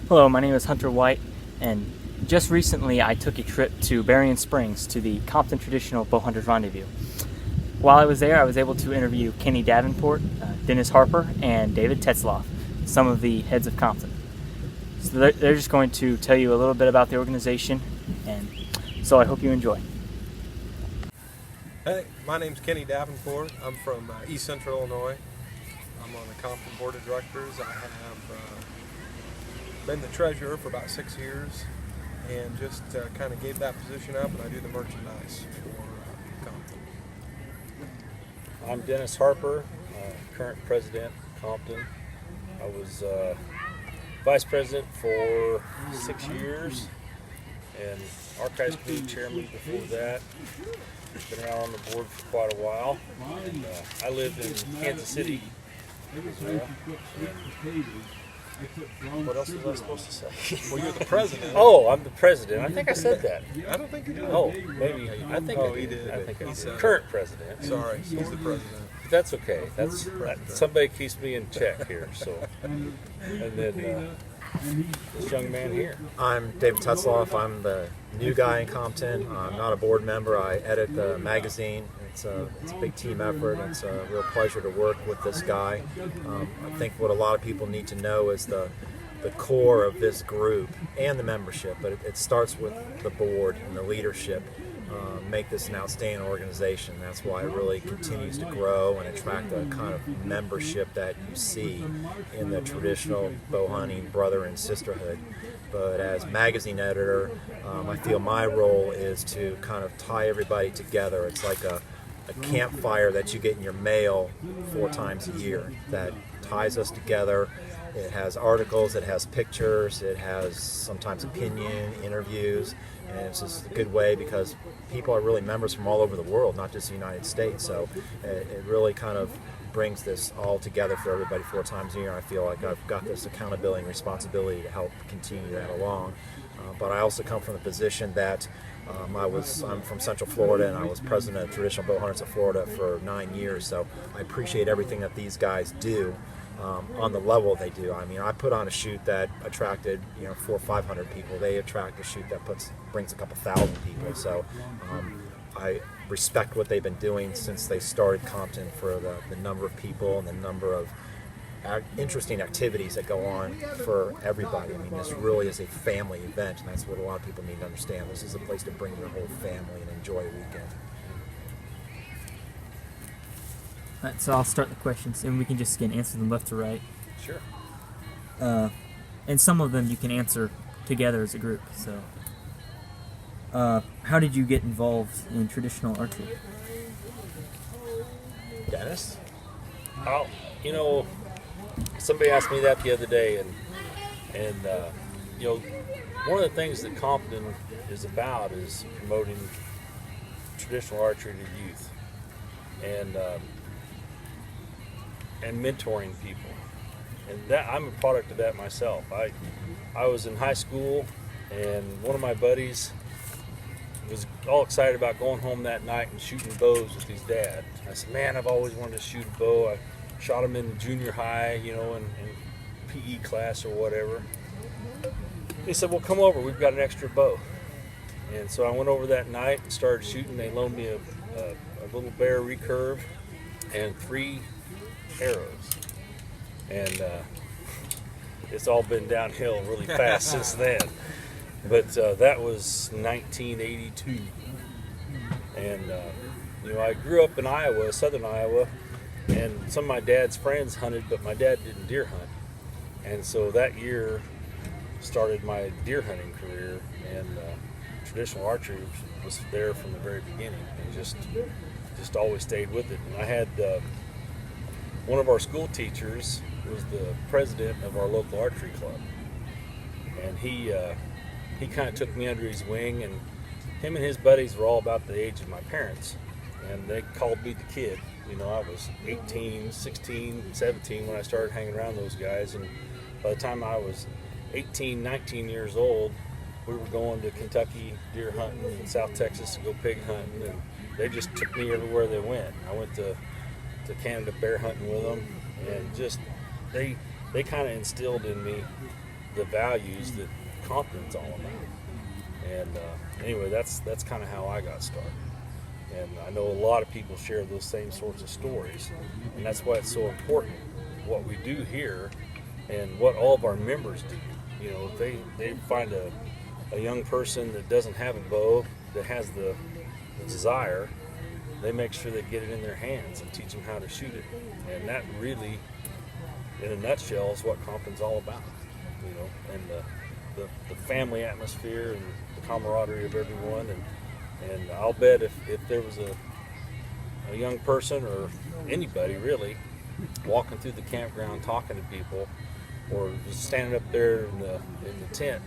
Hello, my name is Hunter White, and just recently I took a trip to Berrien Springs to the Compton Traditional Bowhunters Rendezvous. While I was there, I was able to interview Kenny Davenport, Dennis Harper, and David Tetzloff, some of the heads of Compton. So they're just going to tell you a little bit about the organization, and so I hope you enjoy. Hey, my name's Kenny Davenport. I'm from East Central Illinois. I'm on the Compton Board of Directors. I have been the treasurer for about 6 years and just kind of gave that position up, and I do the merchandise for Compton. I'm Dennis Harper, current president of Compton. I was vice president for 6 years and archives committee chairman before that. Been around on the board for quite a while. And, I live in Kansas City. What else was I supposed to say? Well, you're the president. Oh, I'm the president. I think I said that. I don't think you did. Oh, maybe. I think I he did. did. I think I He did. said Current president. Sorry, he's the president. That's okay. That's somebody keeps me in check here. So, and then this young man here. I'm David Tetzloff. I'm the new guy in Compton. I'm not a board member. I edit the magazine. It's a big team effort. It's a real pleasure to work with this guy. I think what a lot of people need to know is the core of this group and the membership, but it starts with the board and the leadership. Make this an outstanding organization. That's why it really continues to grow and attract the kind of membership that you see in the traditional bow hunting brother and sisterhood. But as magazine editor, I feel my role is to kind of tie everybody together. It's like a campfire that you get in your mail 4 times a year that ties us together. It has articles, it has pictures, it has sometimes opinion, interviews, and it's just a good way because people are really members from all over the world, not just the United States. So it really kind of brings this all together for everybody 4 times a year. I feel like I've got this accountability and responsibility to help continue that along. But I also come from the position that I'm from Central Florida, and I was president of Traditional Bowhunters of Florida for 9 years. So I appreciate everything that these guys do. On the level they do. I mean, I put on a shoot that attracted 400 or 500 people. They attract a shoot that brings a couple thousand people. So I respect what they've been doing since they started Compton for the number of people and the number of interesting activities that go on for everybody. I mean, this really is a family event, and that's what a lot of people need to understand. This is a place to bring your whole family and enjoy a weekend. Alright, so I'll start the questions, and we can just answer them left to right. Sure. And some of them you can answer together as a group. So, how did you get involved in traditional archery? Dennis? Oh, somebody asked me that the other day, and one of the things that Compton is about is promoting traditional archery to youth, and mentoring people, and that I'm a product of that myself. I was in high school, and one of my buddies was all excited about going home that night and shooting bows with his dad. I said, man, I've always wanted to shoot a bow. I shot him in junior high, in PE class or whatever. He said, well, come over, we've got an extra bow. And so I went over that night and started shooting. They loaned me a little Bear recurve and 3 arrows, and it's all been downhill really fast since then. But that was 1982, and I grew up in Iowa, southern Iowa, and some of my dad's friends hunted, but my dad didn't deer hunt, and so that year started my deer hunting career, and traditional archery was there from the very beginning, and just always stayed with it. And I had one of our school teachers was the president of our local archery club, and he kind of took me under his wing, and him and his buddies were all about the age of my parents, and they called me the kid. I was 18, 16, 17 when I started hanging around those guys, and by the time I was 18, 19 years old, we were going to Kentucky deer hunting and South Texas to go pig hunting, and they just took me everywhere they went. I went to Canada bear hunting with them, and just they kind of instilled in me the values that Compton's all about. And anyway, that's kind of how I got started. And I know a lot of people share those same sorts of stories, and that's why it's so important what we do here and what all of our members do. You know, if they find a young person that doesn't have a bow, that has the desire, they make sure they get it in their hands and teach them how to shoot it. And that really, in a nutshell, is what Compton's all about. You know, and the family atmosphere and the camaraderie of everyone. And I'll bet if there was a young person or anybody really walking through the campground talking to people, or just standing up there in the tent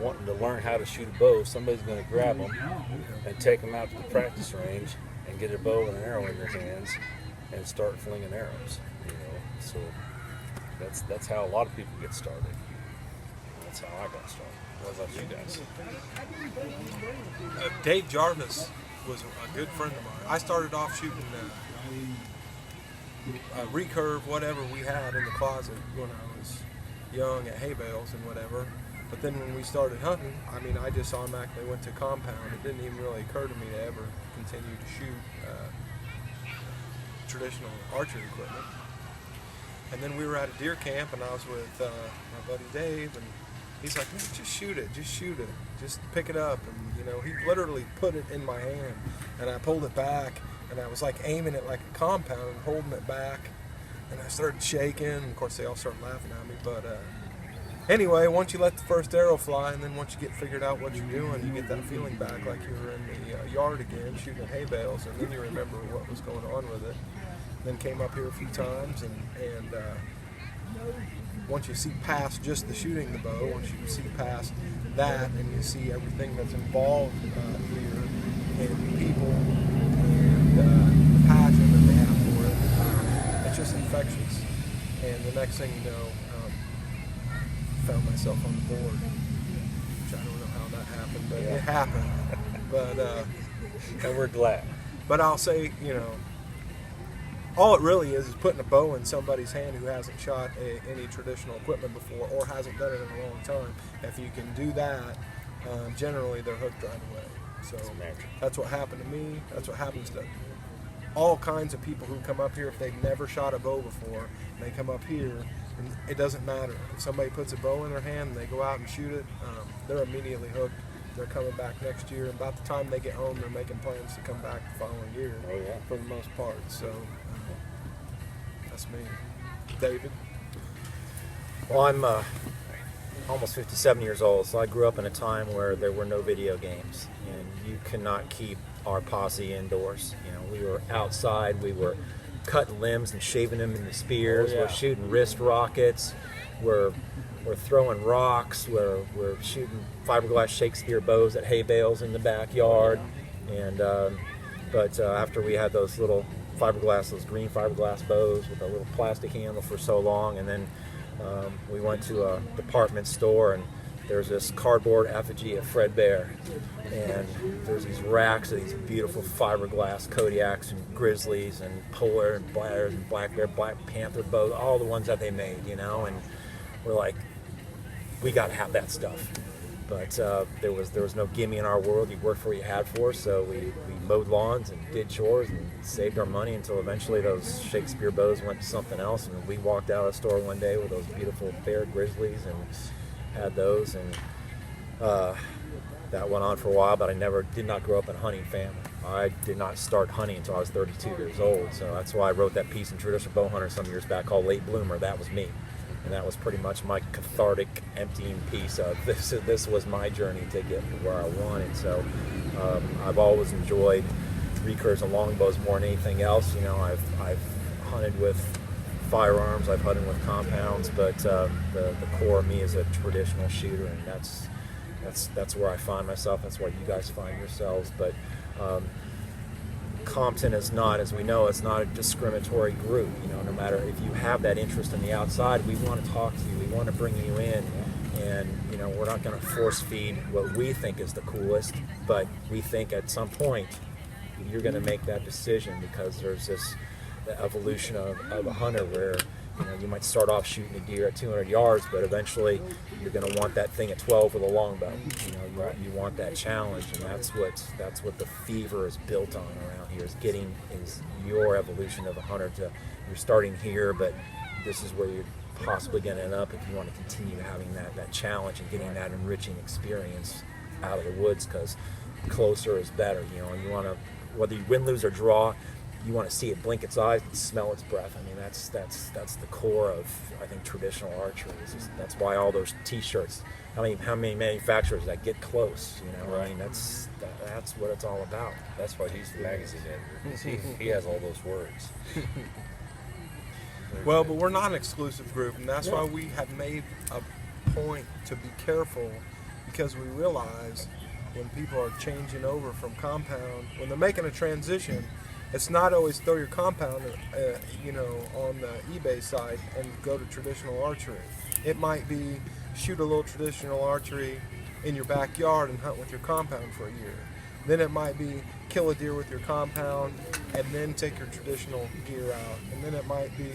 wanting to learn how to shoot a bow, somebody's going to grab them and take them out to the practice range and get a bow and an arrow in their hands and start flinging arrows. You know, so that's how a lot of people get started. That's how I got started. What about you guys? Dave Jarvis was a good friend of mine. I started off shooting recurve, whatever we had in the closet when I was young at hay bales and whatever. But then when we started hunting, I mean, I just automatically went to compound. It didn't even really occur to me to ever continue to shoot traditional archery equipment. And then we were at a deer camp, and I was with my buddy Dave, and he's like, man, just shoot it, just pick it up. And, you know, he literally put it in my hand, and I pulled it back, and I was like aiming it like a compound and holding it back, and I started shaking. Of course, they all started laughing at me, but anyway, once you let the first arrow fly, and then once you get figured out what you're doing, you get that feeling back like you were in the yard again, shooting at hay bales, and then you remember what was going on with it. Then came up here a few times, and once you see past just the shooting the bow, once you see past that, and you see everything that's involved here, and people, and the passion that they have for it, it's just infectious. And the next thing you know, found myself on the board, which I don't know how that happened, but it happened. But And we're glad. But I'll say, you know, all it really is putting a bow in somebody's hand who hasn't shot any traditional equipment before or hasn't done it in a long time. If you can do that, generally they're hooked right away. So that's what happened to me. That's what happens to all kinds of people who come up here. If they've never shot a bow before, and they come up here, and it doesn't matter. If somebody puts a bow in their hand and they go out and shoot it, they're immediately hooked. They're coming back next year, and about the time they get home, they're making plans to come back the following year. Oh, yeah. For the most part. So that's me. David? Well, I'm almost 57 years old, so I grew up in a time where there were no video games, and you cannot keep our posse indoors. You know, we were outside, we were cutting limbs and shaving them into spears, we're shooting wrist rockets, we're throwing rocks, we're shooting fiberglass Shakespeare bows at hay bales in the backyard. And but after we had those little those green fiberglass bows with a little plastic handle for so long, and then we went to a department store, and there's this cardboard effigy of Fred Bear, and there's these racks of these beautiful fiberglass Kodiaks and Grizzlies and Polar and Blatters and Black Bear, Black Panther bows, all the ones that they made, you know, and we're like, we got to have that stuff. But there was no gimme in our world. You worked for what you had for, so we mowed lawns and did chores and saved our money until eventually those Shakespeare bows went to something else, and we walked out of the store one day with those beautiful Bear Grizzlies and had those, and that went on for a while, but I did not grow up in a hunting family. I did not start hunting until I was 32 years old, so that's why I wrote that piece in Traditional Bowhunter some years back called Late Bloomer. That was me. And that was pretty much my cathartic, emptying piece of this was my journey to get to where I wanted. So I've always enjoyed recurves and longbows more than anything else. You know, I've hunted with firearms, I've hunted with compounds, but the core of me is a traditional shooter, and that's where I find myself. That's where you guys find yourselves. But Compton is not, as we know, it's not a discriminatory group. You know, no matter if you have that interest in the outside, we want to talk to you. We want to bring you in, and you know, we're not going to force feed what we think is the coolest, but we think at some point you're going to make that decision, because there's this evolution of a hunter where you might start off shooting a deer at 200 yards, but eventually you're going to want that thing at 12 with a longbow. You want that challenge, and that's what the fever is built on around here. Is your evolution of a hunter to you're starting here, but this is where you're possibly going to end up if you want to continue having that challenge and getting that enriching experience out of the woods, because closer is better. You want to, whether you win, lose, or draw, you want to see it blink its eyes and smell its breath. I mean, that's the core of, I think, traditional archery. That's why all those T-shirts. How many manufacturers that get close? Right. I mean, that's what it's all about. That's why he's the magazine editor. He has all those words. Well, but we're not an exclusive group, and that's why we have made a point to be careful, because we realize when people are changing over from compound, when they're making a transition, it's not always throw your compound, on the eBay site and go to traditional archery. It might be shoot a little traditional archery in your backyard and hunt with your compound for a year. Then it might be kill a deer with your compound and then take your traditional gear out. And then it might be,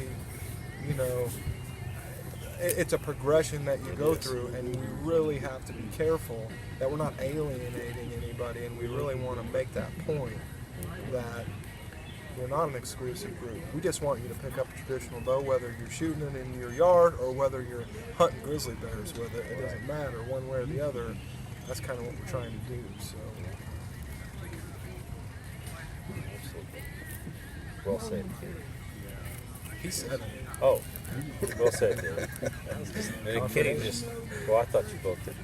it's a progression that you go through, and we really have to be careful that we're not alienating anybody, and we really want to make that point that we're not an exclusive group. We just want you to pick up a traditional bow, whether you're shooting it in your yard or whether you're hunting grizzly bears with it. It doesn't matter one way or the other. That's kind of what we're trying to do. So. Well said. He said it. Oh, well said, dude. And Kenny just, well, I thought you both did.